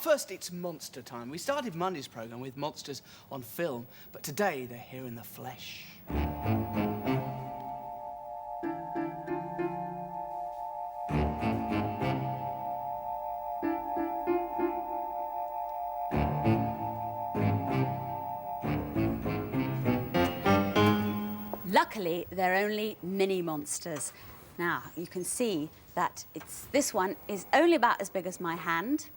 First, it's monster time. We started Monday's programme with monsters on film, but today they're here in the flesh. Luckily, they're only mini monsters. Now, you can see that this one is only about as big as my hand,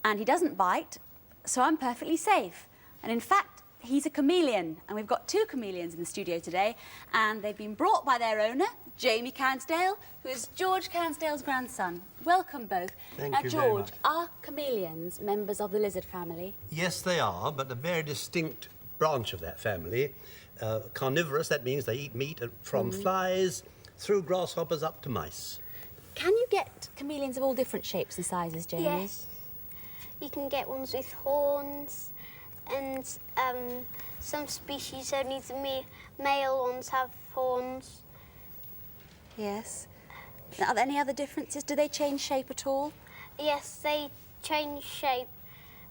and he doesn't bite, so I'm perfectly safe. And in fact, he's a chameleon, and we've got 2 chameleons in the studio today, and they've been brought by their owner, Jamie Cansdale, who is George Cansdale's grandson. Welcome both. Thank you George, very much. are chameleons members of the lizard family? Yes, they are, but a very distinct branch of that family. Carnivorous, that means they eat meat from flies through grasshoppers up to mice. Can you get chameleons of all different shapes and sizes, Jamie? Yes. You can get ones with horns, and some species, only the male ones have horns. Yes. Are there any other differences? Do they change shape at all? Yes, they change shape.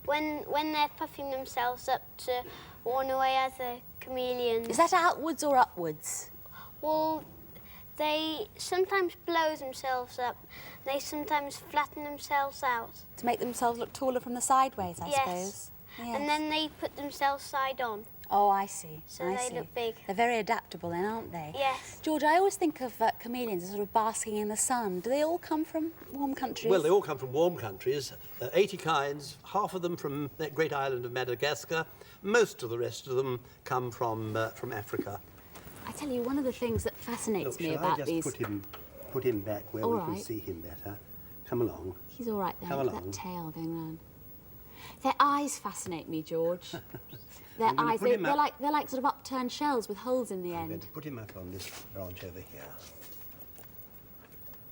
When they're puffing themselves up to warn away other chameleons. Is that outwards or upwards? Well, they sometimes blow themselves up. They sometimes flatten themselves out. To make themselves look taller from the sideways, I suppose. Yes. And then they put themselves side on. Oh, I see. So they look big. They're very adaptable then, aren't they? Yes. George, I always think of chameleons as sort of basking in the sun. Do they all come from warm countries? Well, they all come from warm countries. 80 kinds, half of them from that great island of Madagascar. Most of the rest of them come from Africa. I tell you, one of the things that fascinates me shall about I just put him back where we can see him better? Come along. He's all right there. Come Look at along. that tail going round. Their eyes fascinate me, George. Their eyes, they're like sort of upturned shells with holes in the I'm end. going to put him up on this branch over here.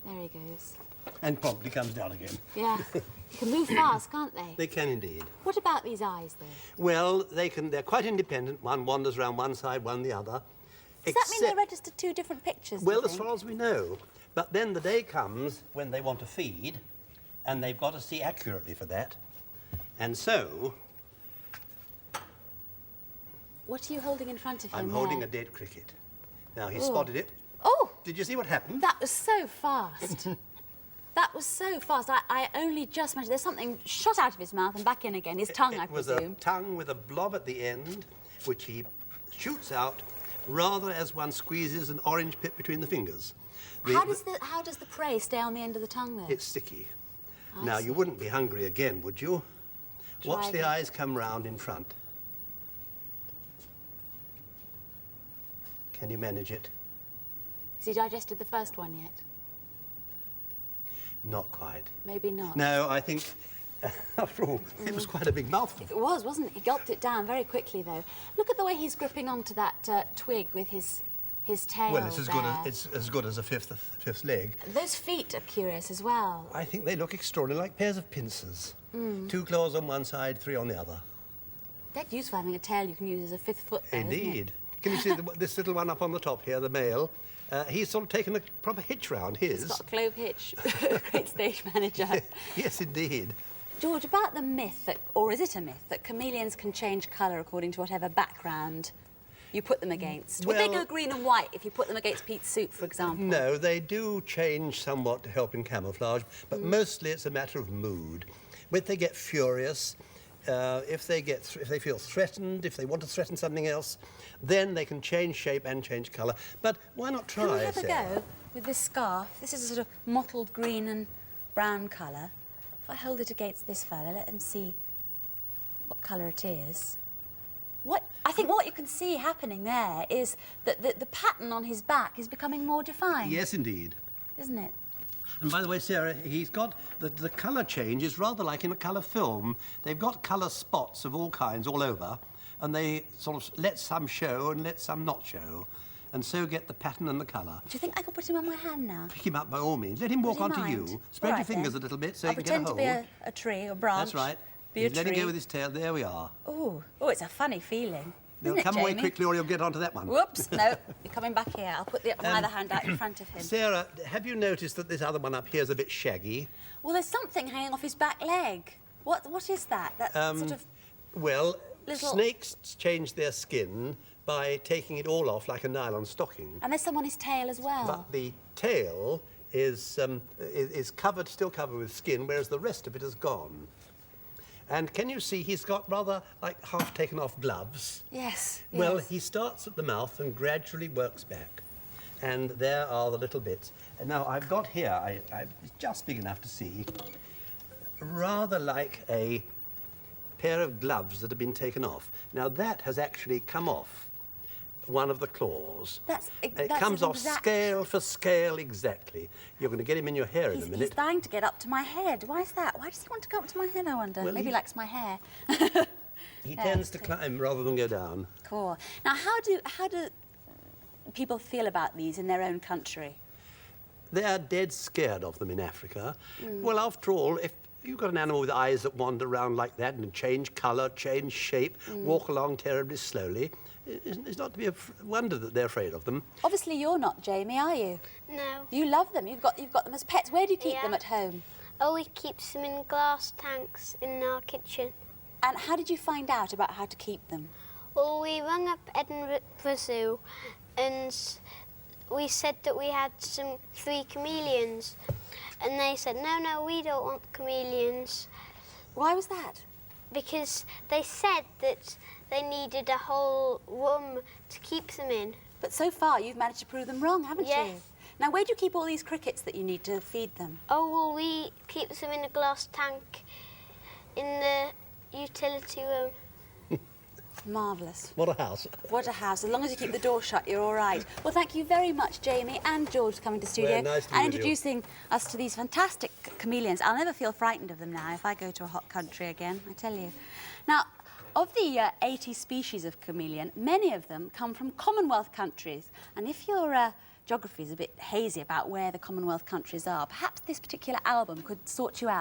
There he goes. And promptly comes down again. Yeah. They can move fast, can't they? They can indeed. What about these eyes, though? Well, they're quite independent. One wanders around one side, one the other. Does that mean they register 2 different pictures? Well, as far as we know. But then the day comes when they want to feed, and they've got to see accurately for that. And so... What are you holding in front of him? I'm holding a dead cricket. Now, he spotted it. Oh! Did you see what happened? That was so fast. That was so fast. I only just managed... There's something shot out of his mouth and back in again. His tongue, I presume. It was a tongue with a blob at the end, which he shoots out rather as one squeezes an orange pip between the fingers. How does the prey stay on the end of the tongue, though? It's sticky. Now, you wouldn't be hungry again, would you? Watch the eyes come round in front. Can you manage it? Has he digested the first one yet? Not quite. Maybe not. No, I think, after all, it was quite a big mouthful. It was, wasn't it? He gulped it down very quickly, though. Look at the way he's gripping onto that twig with his tail. Well, it's as good as a fifth leg. Those feet are curious as well. I think they look extraordinary, like pairs of pincers. 2 claws on one side, 3 on the other. Dead useful having a tail you can use as a 5th foot, though, Indeed. isn't it? Can you see this little one up on the top here, the male? He's sort of taken a proper hitch round his. He's got a clove hitch. Great stage manager. Yes, indeed. George, about the myth, or is it a myth, that chameleons can change colour according to whatever background you put them against? Would they go green and white if you put them against Pete's suit, for example? No, they do change somewhat to help in camouflage, but mostly it's a matter of mood. When they get furious, if they feel threatened, if they want to threaten something else, then they can change shape and change colour. But why not try, Can we have Sarah? a go with this scarf? This is a sort of mottled green and brown colour. If I hold it against this fella, let him see what colour it is. I think what you can see happening there is that the pattern on his back is becoming more defined. Yes, indeed. Isn't it? And by the way, Sarah, he's got... The colour change is rather like in a colour film. They've got colour spots of all kinds all over, and they sort of let some show and let some not show, and so get the pattern and the colour. Do you think I could put him on my hand now? Pick him up by all means. Let him walk onto you. Spread your fingers a little bit so you can get a hold. I'll pretend to be a tree or branch. That's right. Be a Let him tree. go with his tail. There we are. Oh, it's a funny feeling. Now, come away quickly or you'll get onto that one. Whoops, no, you're coming back here. I'll put my other hand out in front of him. Sarah, have you noticed that this other one up here is a bit shaggy? Well, there's something hanging off his back leg. What is that? That sort of... Well, Little- snakes change their skin by taking it all off like a nylon stocking. And there's some on his tail as well. But the tail is covered, still covered with skin, whereas the rest of it is gone. And can you see he's got rather like half taken off gloves? Yes. Well, yes. he starts at the mouth and gradually works back. And there are the little bits. And now I've got here, it's just big enough to see, rather like a pair of gloves that have been taken off. Now that has actually come off one of the claws. It comes off scale for scale exactly. You're going to get him in your hair in a minute. He's dying to get up to my head. Why is that? Why does he want to go up to my head, I wonder? Well, Maybe he likes my hair. He tends to climb rather than go down. Cool. Now, how do people feel about these in their own country? They are dead scared of them in Africa. Well, after all, if you've got an animal with eyes that wander around like that and change colour, change shape, walk along terribly slowly, it's not to be a wonder that they're afraid of them. Obviously, you're not, Jamie, are you? No. You love them. You've got them as pets. Where do you keep Yeah. them at home? Oh, we keep them in glass tanks in our kitchen. And how did you find out about how to keep them? Well, we rang up Edinburgh Zoo and we said that we had 3 chameleons. And they said, no, we don't want chameleons. Why was that? Because they said that they needed a whole room to keep them in. But so far, you've managed to prove them wrong, haven't you? Yes. Now, where do you keep all these crickets that you need to feed them? Oh, well, we keep them in a glass tank in the utility room. Marvellous. What a house. What a house. As long as you keep the door shut, you're all right. Well, thank you very much, Jamie and George, for coming to the studio Well, nice to and meet you. introducing us to these fantastic chameleons. I'll never feel frightened of them now if I go to a hot country again, I tell you. Now, of the 80 species of chameleon, many of them come from Commonwealth countries. And if your geography is a bit hazy about where the Commonwealth countries are, perhaps this particular album could sort you out.